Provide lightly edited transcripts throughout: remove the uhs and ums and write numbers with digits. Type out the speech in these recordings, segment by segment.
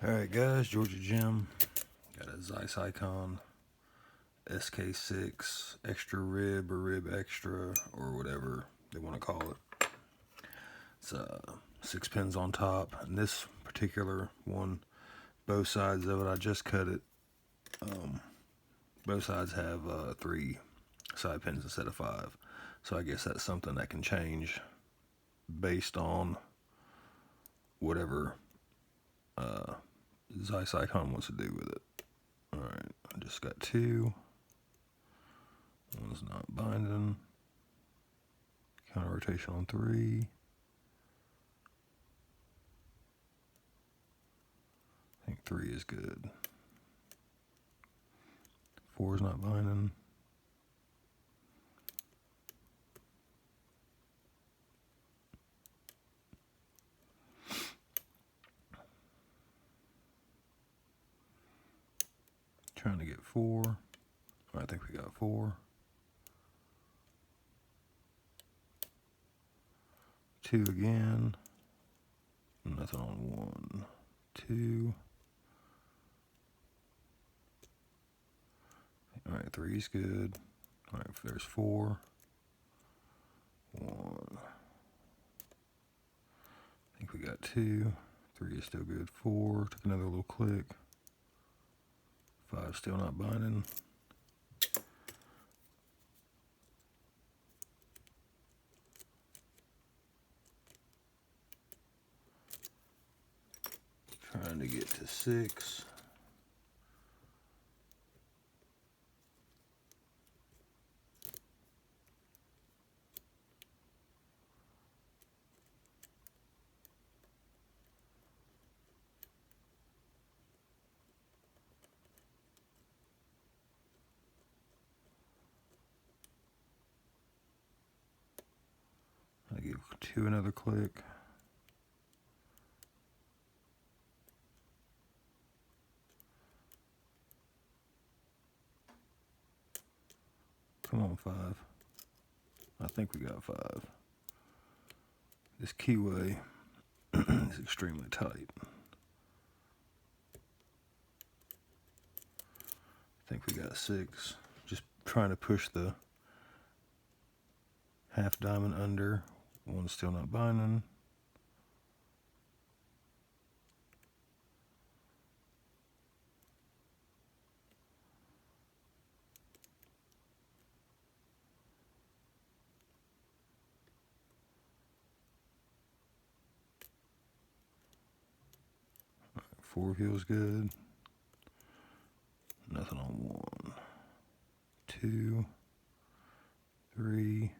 Alright guys, Georgia Jim. Got a Zeiss Ikon SK6 extra rib or rib extra or whatever they want to call it. It's 6 pins on top. And this particular one, both sides of it, I just cut it. Both sides have 3 side pins instead of 5. So I guess that's something that can change based on whatever Zeiss Ikon wants to do with it. Alright, I just got 2. One's not binding. Counter rotation on 3. I think 3 is good. 4 is not binding. Trying to get 4. I think we got 4. 2 again. Nothing on 1. 2. Alright, 3 is good. Alright, there's 4. 1. I think we got 2. 3 is still good. 4. Took another little click. 5 still not binding. Trying to get to 6. I give 2 another click. Come on, 5. I think we got 5. This keyway is extremely tight. I think we got 6. Just trying to push the half diamond under. 1's still not binding. Right, 4 feels good. Nothing on 1. 2. 3.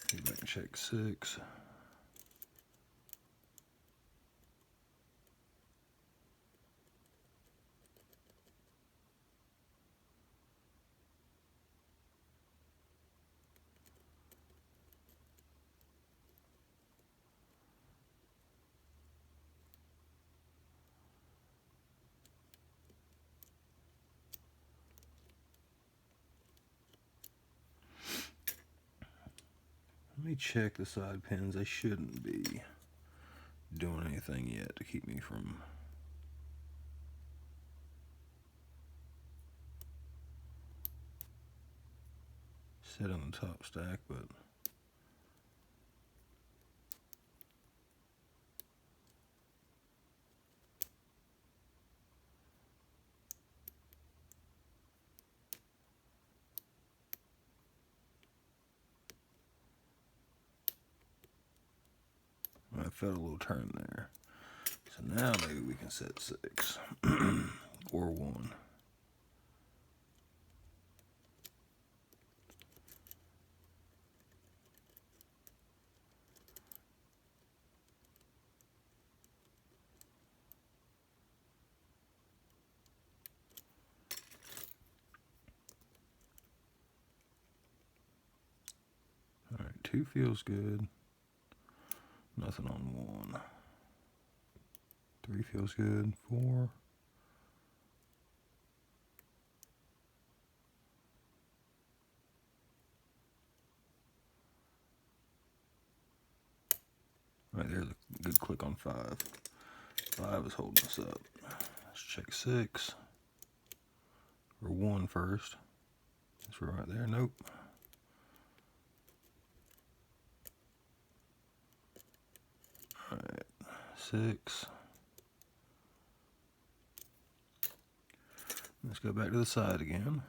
Go back and check 6. Let me check the side pins. They shouldn't be doing anything yet to keep me from setting the top stack, but I felt a little turn there. So now maybe we can set 6 or 1. Alright, 2 feels good. Nothing on 1. 3 feels good. 4. Right there's a good click on 5. 5 is holding us up. Let's check 6. Or 1 first. It's right there. Nope. Alright. 6. Let's go back to the side again.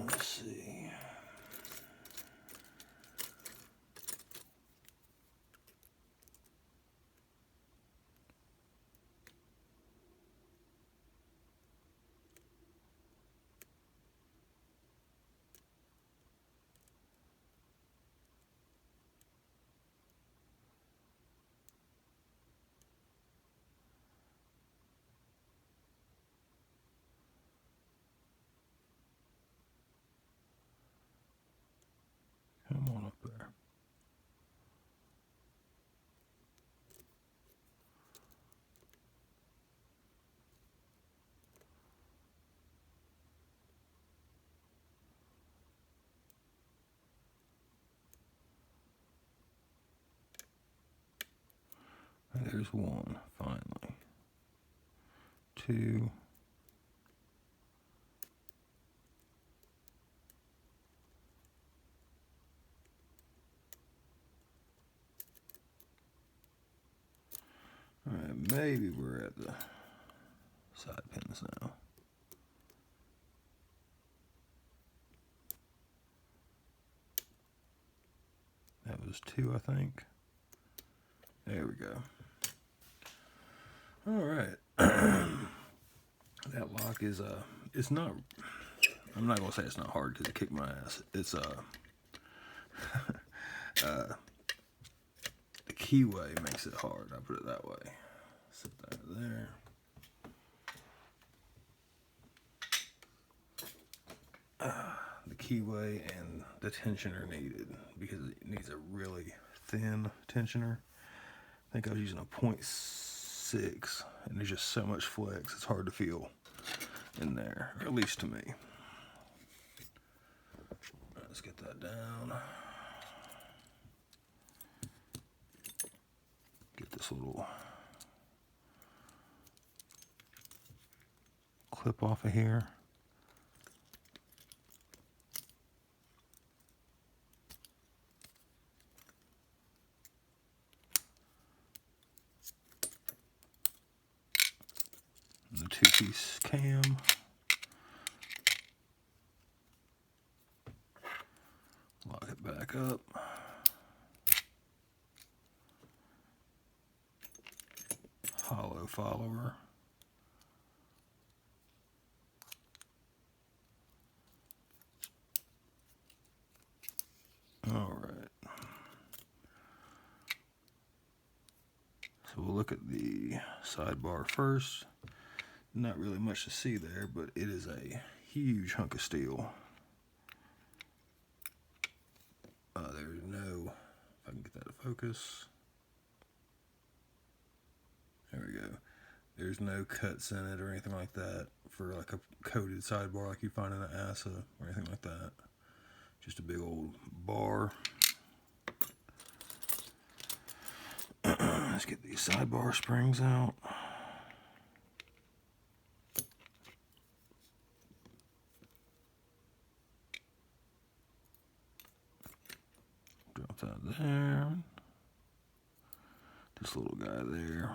Let's see. Come on up there. There's 1, finally. 2. Alright, maybe we're at the side pins now. That was 2, I think. There we go. Alright. That lock is, it's not, I'm not going to say it's not hard because it kicked my ass. It's, the keyway makes it hard, I'll put it that way. Set that there. The keyway and the tensioner needed because it needs a really thin tensioner. I think I was using a 0.6 and there's just so much flex, it's hard to feel in there, or at least to me. Right, let's get that down. Get this little clip off of here. The 2-piece cam. Lock it back up. Hollow follower. All right. So we'll look at the sidebar first. Not really much to see there, but it is a huge hunk of steel. There's no, if I can get that to focus. There we go. There's no cuts in it or anything like that for like a coated sidebar like you find in an ASA or anything like that. Just a big old bar. Let's get these sidebar springs out. Drop that there. This little guy there.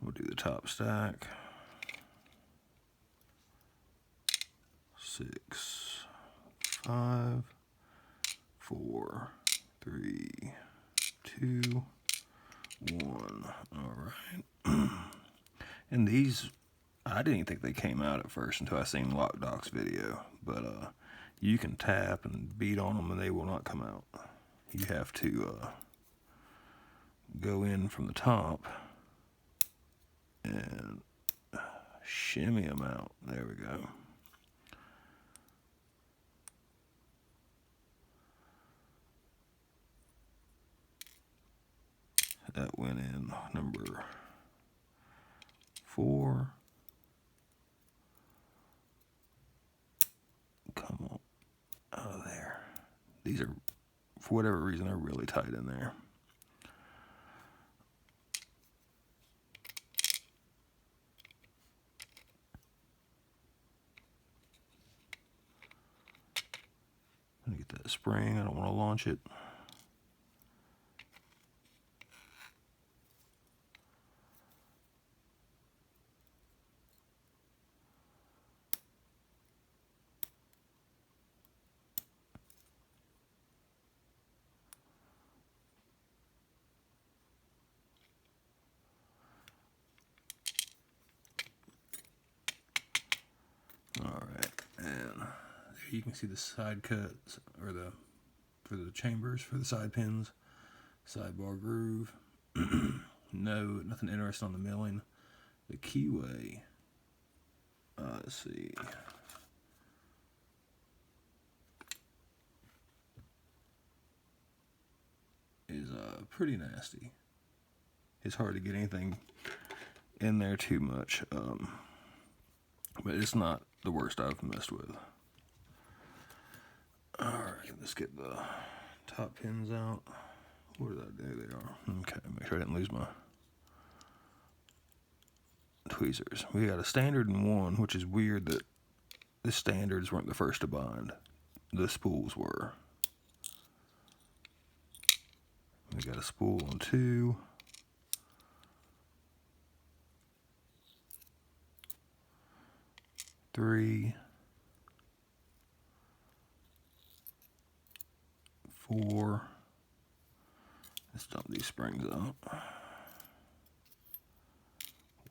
We'll do the top stack. 6, 5, 4, 3, 2, 1. All right. And these, I didn't think they came out at first until I seen LockDoc's video. But you can tap and beat on them and they will not come out. You have to go in from the top and shimmy them out. There we go. That went in number 4. Come on out of there. These are, for whatever reason, are really tight in there. Let me get that spring. I don't want to launch it. You can see the side cuts, or for the chambers, for the side pins, sidebar groove. Nothing interesting on the milling. The keyway, let's see, is pretty nasty. It's hard to get anything in there too much, but it's not the worst I've messed with. Alright, let's get the top pins out. What did I do? They are. Okay, make sure I didn't lose my tweezers. We got a standard and one, which is weird that the standards weren't the first to bind. The spools were. We got a spool on 2. 3. 4. Let's dump these springs out.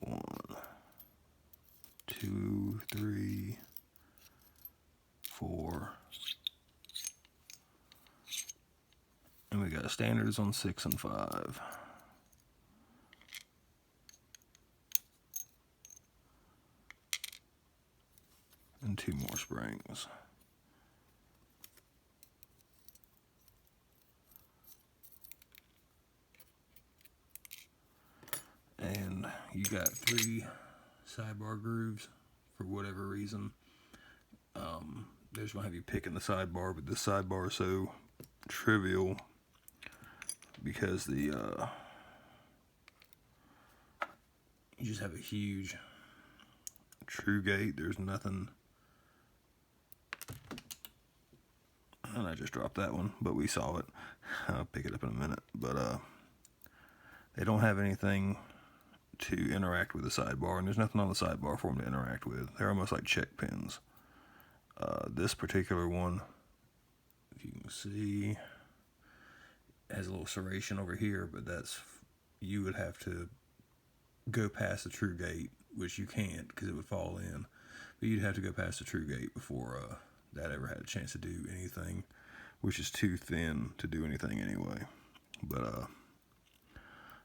1, 2, 3, 4. And we got standards on 6 and 5. And 2 more springs. And you got 3 sidebar grooves for whatever reason. They're just gonna have you picking the sidebar, but this sidebar is so trivial because the you just have a huge true gate. There's nothing, and I just dropped that one, but we saw it. I'll pick it up in a minute. But they don't have anything to interact with the sidebar, and there's nothing on the sidebar for them to interact with. They're almost like check pins. This particular one, if you can see, has a little serration over here, but that's, you would have to go past the true gate, which you can't because it would fall in. But you'd have to go past the true gate before that ever had a chance to do anything, which is too thin to do anything anyway. But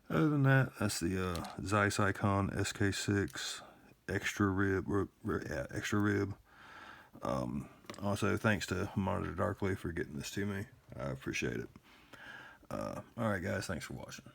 other than that, that's the Zeiss Ikon SK6 extra rib. Also, thanks to Monitor Darkly for getting this to me. I appreciate it. Alright guys, thanks for watching.